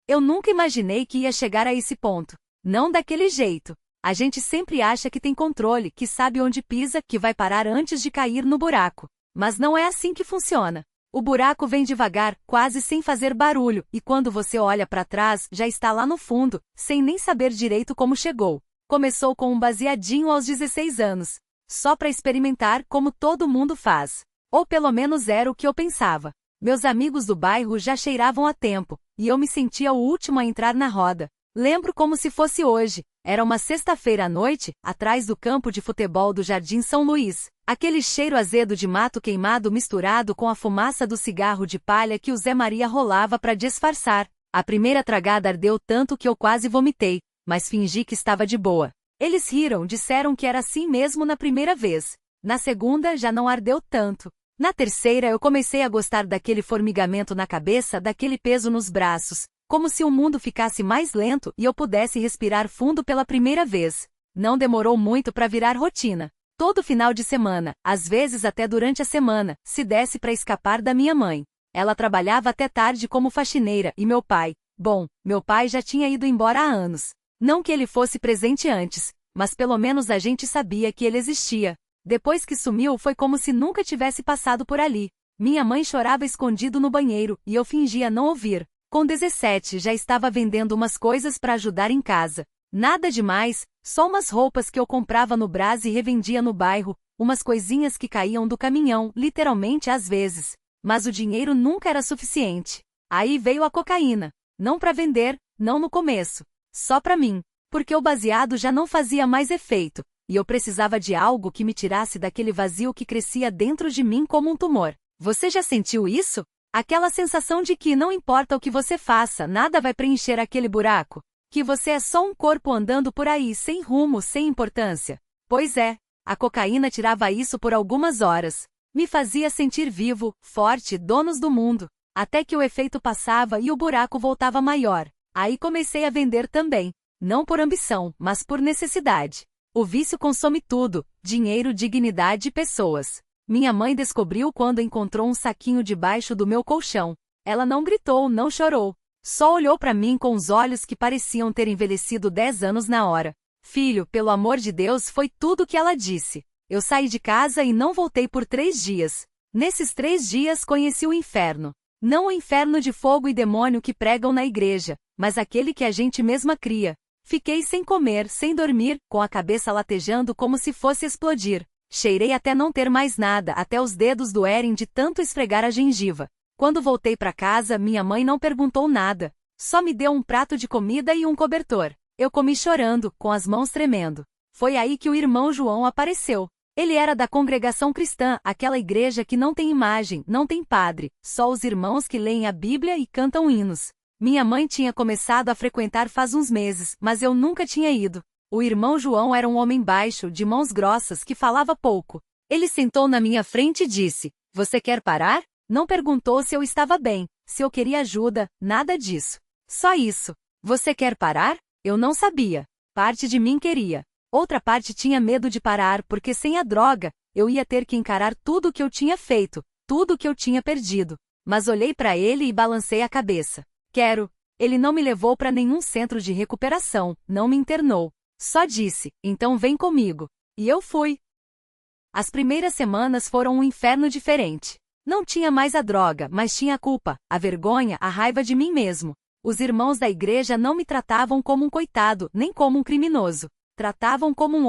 Eu nunca imaginei que ia chegar a esse ponto. Não daquele jeito. A gente sempre acha que tem controle, que sabe onde pisa, que vai parar antes de cair no buraco. Mas não é assim que funciona. O buraco vem devagar, quase sem fazer barulho, e quando você olha para trás, já está lá no fundo, sem nem saber direito como chegou. Começou com um baseadinho aos 16 anos. Só para experimentar como todo mundo faz. Ou pelo menos era o que eu pensava. Meus amigos do bairro já cheiravam há tempo, e eu me sentia o último a entrar na roda. Lembro como se fosse hoje. Era uma sexta-feira à noite, atrás do campo de futebol do Jardim São Luís. Aquele cheiro azedo de mato queimado misturado com a fumaça do cigarro de palha que o Zé Maria rolava para disfarçar. A primeira tragada ardeu tanto que eu quase vomitei, mas fingi que estava de boa. Eles riram, disseram que era assim mesmo na primeira vez. Na segunda já não ardeu tanto. Na terceira eu comecei a gostar daquele formigamento na cabeça, daquele peso nos braços, como se o mundo ficasse mais lento e eu pudesse respirar fundo pela primeira vez. Não demorou muito para virar rotina. Todo final de semana, às vezes até durante a semana, se desse para escapar da minha mãe. Ela trabalhava até tarde como faxineira e meu pai, meu pai já tinha ido embora há anos. Não que ele fosse presente antes, mas pelo menos a gente sabia que ele existia. Depois que sumiu foi como se nunca tivesse passado por ali. Minha mãe chorava escondido no banheiro e eu fingia não ouvir. Com 17 já estava vendendo umas coisas para ajudar em casa. Nada demais, só umas roupas que eu comprava no Brás e revendia no bairro, umas coisinhas que caíam do caminhão, literalmente às vezes. Mas o dinheiro nunca era suficiente. Aí veio a cocaína. Não para vender, não no começo. Só para mim. Porque o baseado já não fazia mais efeito. E eu precisava de algo que me tirasse daquele vazio que crescia dentro de mim como um tumor. Você já sentiu isso? Aquela sensação de que não importa o que você faça, nada vai preencher aquele buraco? Que você é só um corpo andando por aí, sem rumo, sem importância? Pois é, a cocaína tirava isso por algumas horas. Me fazia sentir vivo, forte, donos do mundo. Até que o efeito passava e o buraco voltava maior. Aí comecei a vender também. Não por ambição, mas por necessidade. O vício consome tudo: dinheiro, dignidade e pessoas. Minha mãe descobriu quando encontrou um saquinho debaixo do meu colchão. Ela não gritou, não chorou. Só olhou para mim com os olhos que pareciam ter envelhecido 10 anos na hora. Filho, pelo amor de Deus, foi tudo o que ela disse. Eu saí de casa e não voltei por 3 dias. Nesses 3 dias conheci o inferno. Não o inferno de fogo e demônio que pregam na igreja, mas aquele que a gente mesma cria. Fiquei sem comer, sem dormir, com a cabeça latejando como se fosse explodir. Cheirei até não ter mais nada, até os dedos doerem de tanto esfregar a gengiva. Quando voltei para casa, minha mãe não perguntou nada. Só me deu um prato de comida e um cobertor. Eu comi chorando, com as mãos tremendo. Foi aí que o irmão João apareceu. Ele era da congregação cristã, aquela igreja que não tem imagem, não tem padre, só os irmãos que leem a Bíblia e cantam hinos. Minha mãe tinha começado a frequentar faz uns meses, mas eu nunca tinha ido. O irmão João era um homem baixo, de mãos grossas, que falava pouco. Ele sentou na minha frente e disse: "Você quer parar?" Não perguntou se eu estava bem, se eu queria ajuda, nada disso. Só isso. "Você quer parar?" Eu não sabia. Parte de mim queria. Outra parte tinha medo de parar porque sem a droga, eu ia ter que encarar tudo o que eu tinha feito, tudo o que eu tinha perdido. Mas olhei para ele e balancei a cabeça. "Quero." Ele não me levou para nenhum centro de recuperação, não me internou. Só disse: "Então vem comigo." E eu fui. As primeiras semanas foram um inferno diferente. Não tinha mais a droga, mas tinha a culpa, a vergonha, a raiva de mim mesmo. Os irmãos da igreja não me tratavam como um coitado, nem como um criminoso. Tratavam como um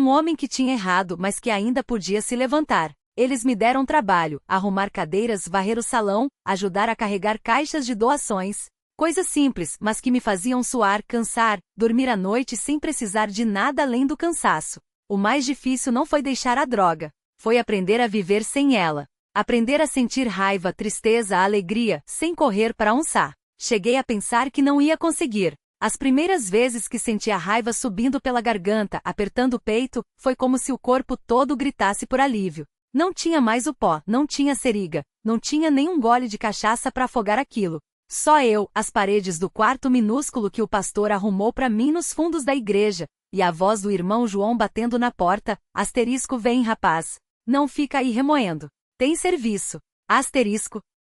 homem que tinha errado, mas que ainda podia se levantar. Eles me deram trabalho: arrumar cadeiras, varrer o salão, ajudar a carregar caixas de doações. Coisas simples, mas que me faziam suar, cansar, dormir à noite sem precisar de nada além do cansaço. O mais difícil não foi deixar a droga. Foi aprender a viver sem ela. Aprender a sentir raiva, tristeza, alegria, sem correr para onçar. Cheguei a pensar que não ia conseguir. As primeiras vezes que senti a raiva subindo pela garganta, apertando o peito, foi como se o corpo todo gritasse por alívio. Não tinha mais o pó, não tinha seringa, não tinha nenhum gole de cachaça para afogar aquilo. Só eu, as paredes do quarto minúsculo que o pastor arrumou para mim nos fundos da igreja, e a voz do irmão João batendo na porta: "Vem, rapaz. Não fica aí remoendo. Tem serviço."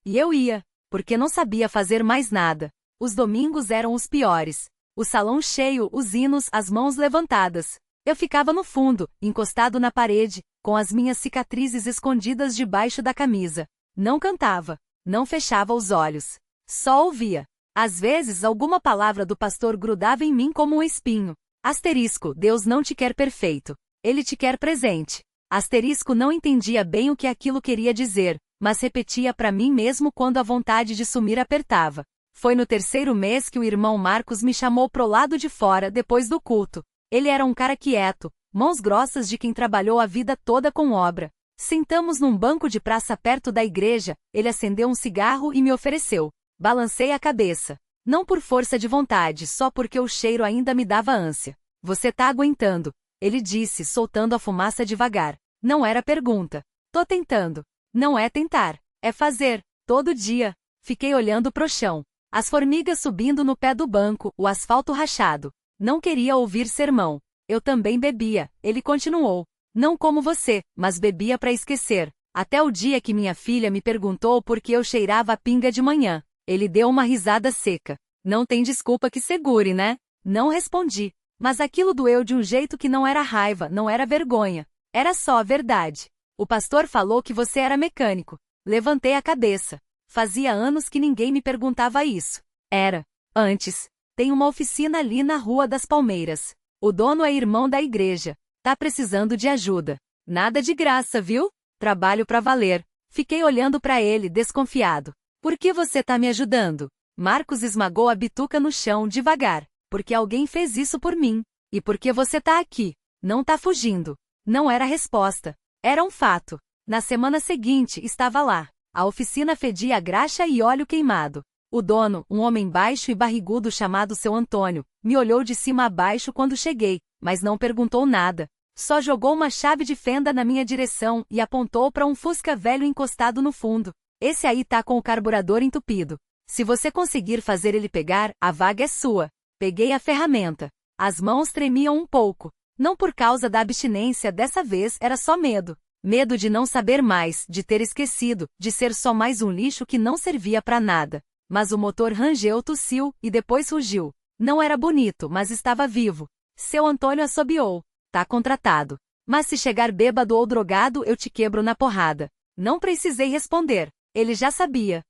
E eu ia, porque não sabia fazer mais nada. Os domingos eram os piores. O salão cheio, os hinos, as mãos levantadas. Eu ficava no fundo, encostado na parede, com as minhas cicatrizes escondidas debaixo da camisa. Não cantava, não fechava os olhos. Só ouvia. Às vezes alguma palavra do pastor grudava em mim como um espinho. Asterisco, Deus não te quer perfeito. Ele te quer presente. Asterisco, não entendia bem o que aquilo queria dizer, mas repetia para mim mesmo quando a vontade de sumir apertava. Foi no terceiro mês que o irmão Marcos me chamou pro lado de fora depois do culto. Ele era um cara quieto, mãos grossas de quem trabalhou a vida toda com obra. Sentamos num banco de praça perto da igreja, ele acendeu um cigarro e me ofereceu. Balancei a cabeça. Não por força de vontade, só porque o cheiro ainda me dava ânsia. Você tá aguentando, ele disse, soltando a fumaça devagar. Não era pergunta. Tô tentando. Não é tentar, é fazer, todo dia. Fiquei olhando pro chão. As formigas subindo no pé do banco, o asfalto rachado. Não queria ouvir sermão. Eu também bebia, ele continuou. Não como você, mas bebia para esquecer. Até o dia que minha filha me perguntou por que eu cheirava a pinga de manhã. Ele deu uma risada seca. Não tem desculpa que segure, né? Não respondi. Mas aquilo doeu de um jeito que não era raiva, não era vergonha. Era só a verdade. O pastor falou que você era mecânico. Levantei a cabeça. Fazia anos que ninguém me perguntava isso. Era. Antes. Tem uma oficina ali na Rua das Palmeiras. O dono é irmão da igreja. Tá precisando de ajuda. Nada de graça, viu? Trabalho pra valer. Fiquei olhando pra ele, desconfiado. Por que você tá me ajudando? Marcos esmagou a bituca no chão devagar. Porque alguém fez isso por mim. E porque você tá aqui. Não tá fugindo. Não era resposta. Era um fato. Na semana seguinte, estava lá. A oficina fedia graxa e óleo queimado. O dono, um homem baixo e barrigudo chamado seu Antônio, me olhou de cima a baixo quando cheguei, mas não perguntou nada. Só jogou uma chave de fenda na minha direção e apontou para um Fusca velho encostado no fundo. Esse aí tá com o carburador entupido. Se você conseguir fazer ele pegar, a vaga é sua. Peguei a ferramenta. As mãos tremiam um pouco. Não por causa da abstinência, dessa vez era só medo. Medo de não saber mais, de ter esquecido, de ser só mais um lixo que não servia para nada. Mas o motor rangeu, tossiu, e depois rugiu. Não era bonito, mas estava vivo. Seu Antônio assobiou. Tá contratado. Mas se chegar bêbado ou drogado, eu te quebro na porrada. Não precisei responder. Ele já sabia.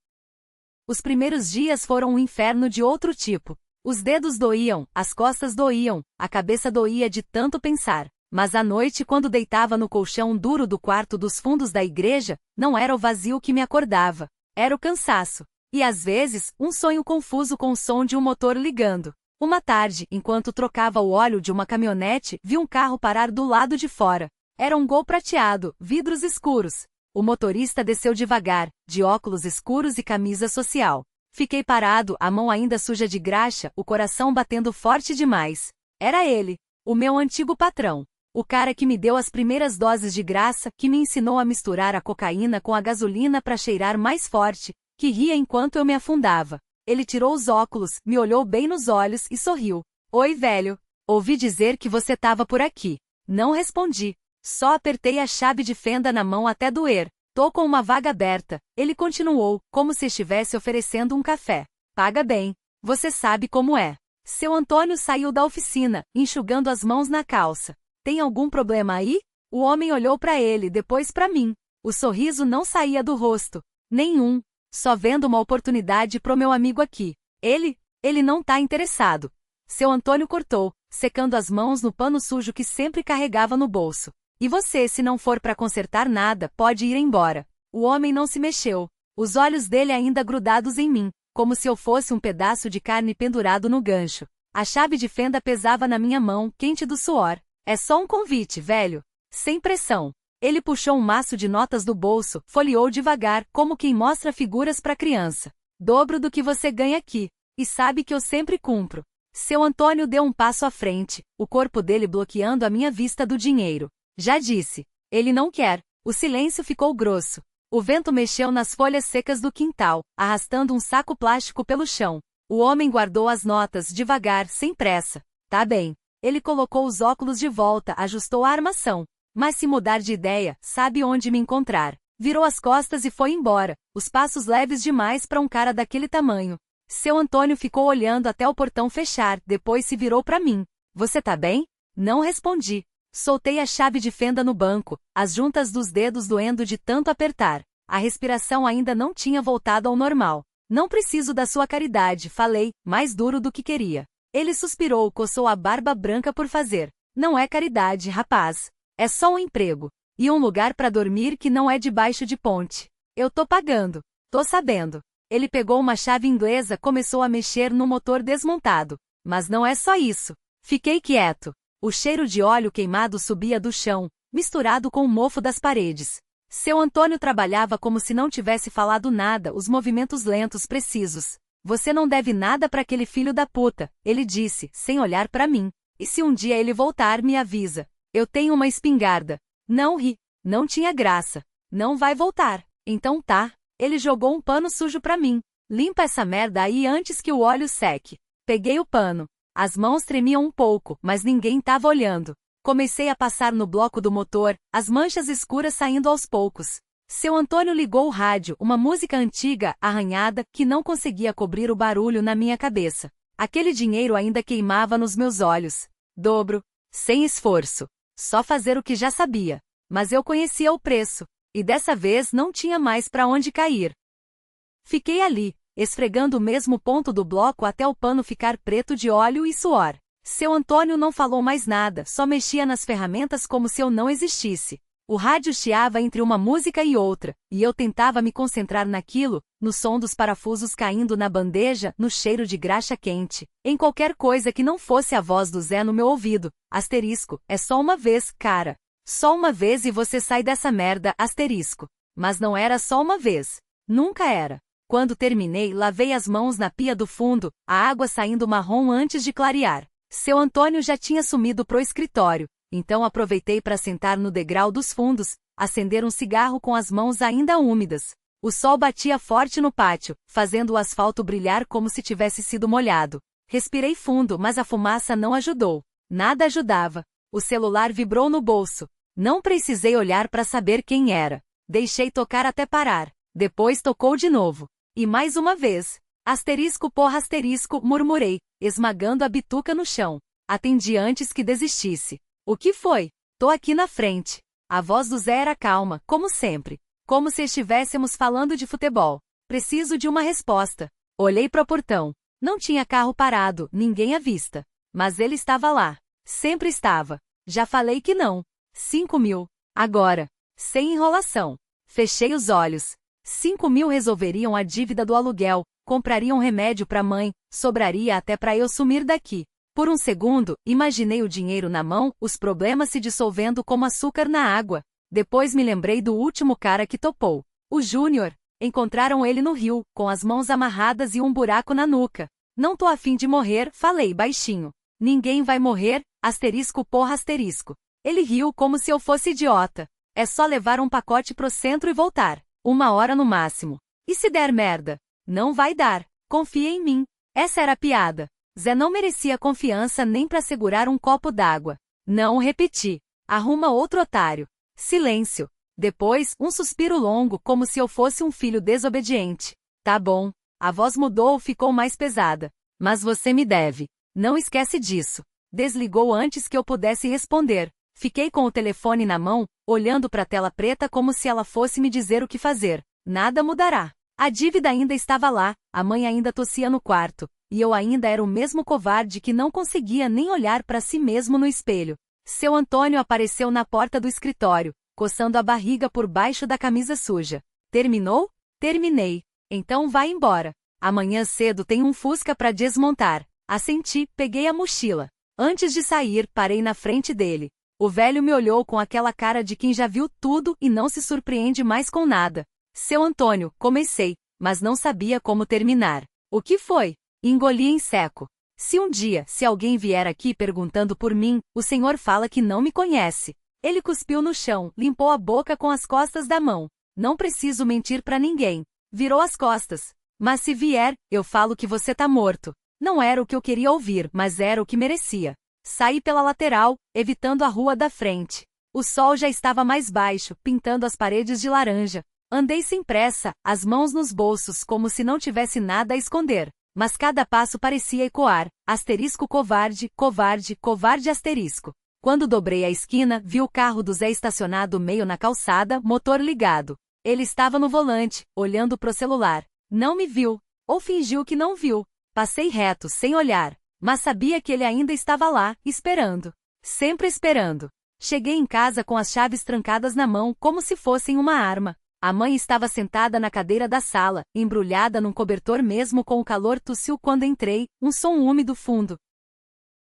Os primeiros dias foram um inferno de outro tipo. Os dedos doíam, as costas doíam, a cabeça doía de tanto pensar. Mas à noite, quando deitava no colchão duro do quarto dos fundos da igreja, não era o vazio que me acordava. Era o cansaço. E às vezes, um sonho confuso com o som de um motor ligando. Uma tarde, enquanto trocava o óleo de uma caminhonete, vi um carro parar do lado de fora. Era um Gol prateado, vidros escuros. O motorista desceu devagar, de óculos escuros e camisa social. Fiquei parado, a mão ainda suja de graxa, o coração batendo forte demais. Era ele, o meu antigo patrão. O cara que me deu as primeiras doses de graça, que me ensinou a misturar a cocaína com a gasolina para cheirar mais forte, que ria enquanto eu me afundava. Ele tirou os óculos, me olhou bem nos olhos e sorriu. Oi, velho. Ouvi dizer que você tava por aqui. Não respondi. Só apertei a chave de fenda na mão até doer. Tô com uma vaga aberta. Ele continuou, como se estivesse oferecendo um café. Paga bem. Você sabe como é. Seu Antônio saiu da oficina, enxugando as mãos na calça. Tem algum problema aí? O homem olhou para ele, depois para mim. O sorriso não saía do rosto. Nenhum. Só vendo uma oportunidade pro meu amigo aqui. Ele não tá interessado. Seu Antônio cortou, secando as mãos no pano sujo que sempre carregava no bolso. E você, se não for para consertar nada, pode ir embora. O homem não se mexeu. Os olhos dele ainda grudados em mim, como se eu fosse um pedaço de carne pendurado no gancho. A chave de fenda pesava na minha mão, quente do suor. É só um convite, velho. Sem pressão. Ele puxou um maço de notas do bolso, folheou devagar, como quem mostra figuras para criança. Dobro do que você ganha aqui. E sabe que eu sempre cumpro. Seu Antônio deu um passo à frente, o corpo dele bloqueando a minha vista do dinheiro. Já disse. Ele não quer. O silêncio ficou grosso. O vento mexeu nas folhas secas do quintal, arrastando um saco plástico pelo chão. O homem guardou as notas devagar, sem pressa. Tá bem. Ele colocou os óculos de volta, ajustou a armação. Mas se mudar de ideia, sabe onde me encontrar. Virou as costas e foi embora, os passos leves demais para um cara daquele tamanho. Seu Antônio ficou olhando até o portão fechar, depois se virou para mim. Você tá bem? Não respondi. Soltei a chave de fenda no banco, as juntas dos dedos doendo de tanto apertar. A respiração ainda não tinha voltado ao normal. Não preciso da sua caridade, falei, mais duro do que queria. Ele suspirou, coçou a barba branca por fazer. Não é caridade, rapaz. É só um emprego. E um lugar para dormir que não é debaixo de ponte. Eu tô pagando. Tô sabendo. Ele pegou uma chave inglesa, começou a mexer no motor desmontado. Mas não é só isso. Fiquei quieto. O cheiro de óleo queimado subia do chão, misturado com o mofo das paredes. Seu Antônio trabalhava como se não tivesse falado nada, os movimentos lentos precisos. Você não deve nada para aquele filho da puta, ele disse, sem olhar para mim. E se um dia ele voltar, me avisa. Eu tenho uma espingarda. Não ri. Não tinha graça. Não vai voltar. Então tá. Ele jogou um pano sujo para mim. Limpa essa merda aí antes que o óleo seque. Peguei o pano. As mãos tremiam um pouco, mas ninguém tava olhando. Comecei a passar no bloco do motor, as manchas escuras saindo aos poucos. Seu Antônio ligou o rádio, uma música antiga, arranhada, que não conseguia cobrir o barulho na minha cabeça. Aquele dinheiro ainda queimava nos meus olhos. Dobro. Sem esforço. Só fazer o que já sabia. Mas eu conhecia o preço. E dessa vez não tinha mais para onde cair. Fiquei ali, esfregando o mesmo ponto do bloco até o pano ficar preto de óleo e suor. Seu Antônio não falou mais nada, só mexia nas ferramentas como se eu não existisse. O rádio chiava entre uma música e outra, e eu tentava me concentrar naquilo, no som dos parafusos caindo na bandeja, no cheiro de graxa quente, em qualquer coisa que não fosse a voz do Zé no meu ouvido. Asterisco, é só uma vez, cara. Só uma vez e você sai dessa merda, asterisco. Mas não era só uma vez. Nunca era. Quando terminei, lavei as mãos na pia do fundo, a água saindo marrom antes de clarear. Seu Antônio já tinha sumido pro escritório, então aproveitei para sentar no degrau dos fundos, acender um cigarro com as mãos ainda úmidas. O sol batia forte no pátio, fazendo o asfalto brilhar como se tivesse sido molhado. Respirei fundo, mas a fumaça não ajudou. Nada ajudava. O celular vibrou no bolso. Não precisei olhar para saber quem era. Deixei tocar até parar. Depois tocou de novo. E mais uma vez. Asterisco porra asterisco, murmurei, esmagando a bituca no chão. Atendi antes que desistisse. O que foi? Tô aqui na frente. A voz do Zé era calma, como sempre. Como se estivéssemos falando de futebol. Preciso de uma resposta. Olhei pro portão. Não tinha carro parado, ninguém à vista. Mas ele estava lá. Sempre estava. Já falei que não. 5.000. Agora. Sem enrolação. Fechei os olhos. 5.000 resolveriam a dívida do aluguel, comprariam remédio pra mãe, sobraria até pra eu sumir daqui. Por um segundo, imaginei o dinheiro na mão, os problemas se dissolvendo como açúcar na água. Depois me lembrei do último cara que topou. O Júnior. Encontraram ele no rio, com as mãos amarradas e um buraco na nuca. Não tô a fim de morrer, falei baixinho. Ninguém vai morrer, asterisco porra asterisco. Ele riu como se eu fosse idiota. É só levar um pacote pro centro e voltar. 1 hora no máximo. E se der merda? Não vai dar. Confia em mim. Essa era a piada. Zé não merecia confiança nem pra segurar um copo d'água. Não repeti. Arruma outro otário. Silêncio. Depois, um suspiro longo como se eu fosse um filho desobediente. Tá bom. A voz mudou, ficou mais pesada. Mas você me deve. Não esquece disso. Desligou antes que eu pudesse responder. Fiquei com o telefone na mão, olhando para a tela preta como se ela fosse me dizer o que fazer. Nada mudará. A dívida ainda estava lá, a mãe ainda tossia no quarto, e eu ainda era o mesmo covarde que não conseguia nem olhar para si mesmo no espelho. Seu Antônio apareceu na porta do escritório, coçando a barriga por baixo da camisa suja. Terminou? Terminei. Então vai embora. Amanhã cedo tem um Fusca para desmontar. Assenti, peguei a mochila. Antes de sair, parei na frente dele. O velho me olhou com aquela cara de quem já viu tudo e não se surpreende mais com nada. Seu Antônio, comecei, mas não sabia como terminar. O que foi? Engoli em seco. Se um dia, se alguém vier aqui perguntando por mim, o senhor fala que não me conhece. Ele cuspiu no chão, limpou a boca com as costas da mão. Não preciso mentir pra ninguém. Virou as costas. Mas se vier, eu falo que você tá morto. Não era o que eu queria ouvir, mas era o que merecia. Saí pela lateral, evitando a rua da frente. O sol já estava mais baixo, pintando as paredes de laranja. Andei sem pressa, as mãos nos bolsos como se não tivesse nada a esconder. mas cada passo parecia ecoar: asterisco covarde, covarde, covarde asterisco. Quando dobrei a esquina, vi o carro do Zé estacionado meio na calçada, motor ligado. Ele estava no volante, olhando pro celular. Não me viu, ou fingiu que não viu. Passei reto, sem olhar, mas sabia que ele ainda estava lá, esperando. Sempre esperando. Cheguei em casa com as chaves trancadas na mão, como se fossem uma arma. A mãe estava sentada na cadeira da sala, embrulhada num cobertor mesmo com o calor, tossiu quando entrei, um som úmido fundo.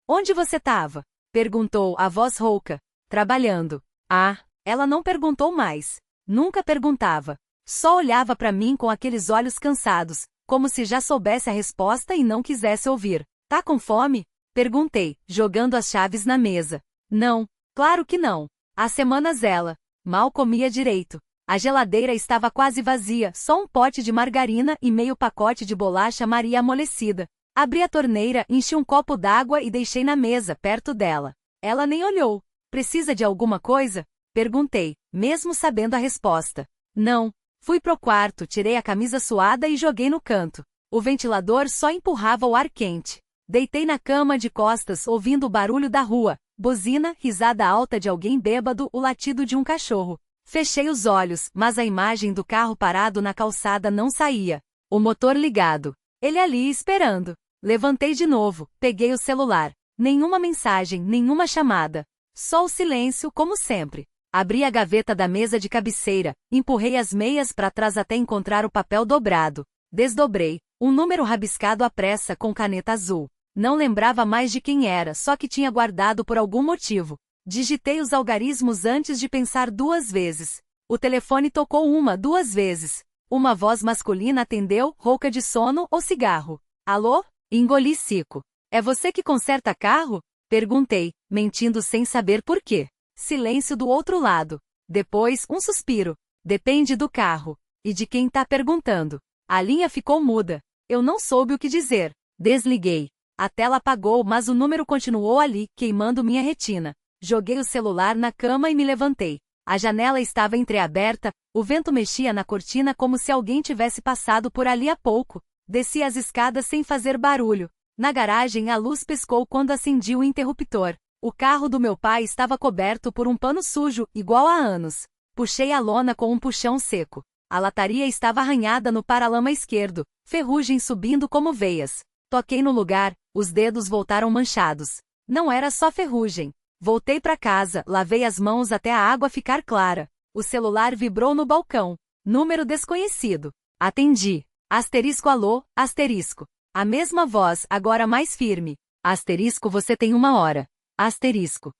Onde você estava? Perguntou a voz rouca. Trabalhando. Ah, ela não perguntou mais. Nunca perguntava. Só olhava para mim com aqueles olhos cansados, como se já soubesse a resposta e não quisesse ouvir. Tá com fome? Perguntei, jogando as chaves na mesa. Não, claro que não. Há semanas ela mal comia direito. A geladeira estava quase vazia, só um pote de margarina e meio pacote de bolacha Maria amolecida. Abri a torneira, enchi um copo d'água e deixei na mesa, perto dela. Ela nem olhou. Precisa de alguma coisa? Perguntei, mesmo sabendo a resposta. Não. Fui pro quarto, tirei a camisa suada e joguei no canto. O ventilador só empurrava o ar quente. Deitei na cama de costas, ouvindo o barulho da rua. Buzina, risada alta de alguém bêbado, o latido de um cachorro. Fechei os olhos, mas a imagem do carro parado na calçada não saía. O motor ligado. Ele ali esperando. Levantei de novo, peguei o celular. Nenhuma mensagem, nenhuma chamada. Só o silêncio, como sempre. Abri a gaveta da mesa de cabeceira, empurrei as meias para trás até encontrar o papel dobrado. Desdobrei, um número rabiscado à pressa com caneta azul. Não lembrava mais de quem era, só que tinha guardado por algum motivo. Digitei os algarismos antes de pensar 2 vezes. O telefone tocou 2 vezes. Uma voz masculina atendeu, rouca de sono ou cigarro. Alô? Engoli seco. É você que conserta carro? Perguntei, mentindo sem saber por quê. Silêncio do outro lado. Depois, um suspiro. Depende do carro. E de quem tá perguntando. A linha ficou muda. Eu não soube o que dizer. Desliguei. A tela apagou, mas o número continuou ali, queimando minha retina. Joguei o celular na cama e me levantei. A janela estava entreaberta, o vento mexia na cortina como se alguém tivesse passado por ali há pouco. Desci as escadas sem fazer barulho. Na garagem a luz piscou quando acendi o interruptor. O carro do meu pai estava coberto por um pano sujo, igual há anos. Puxei a lona com um puxão seco. A lataria estava arranhada no paralama esquerdo, ferrugem subindo como veias. Toquei no lugar, os dedos voltaram manchados. Não era só ferrugem. Voltei para casa, lavei as mãos até a água ficar clara. O celular vibrou no balcão. Número desconhecido. Atendi. Asterisco alô, asterisco. A mesma voz, agora mais firme. Asterisco você tem 1 hora. Asterisco.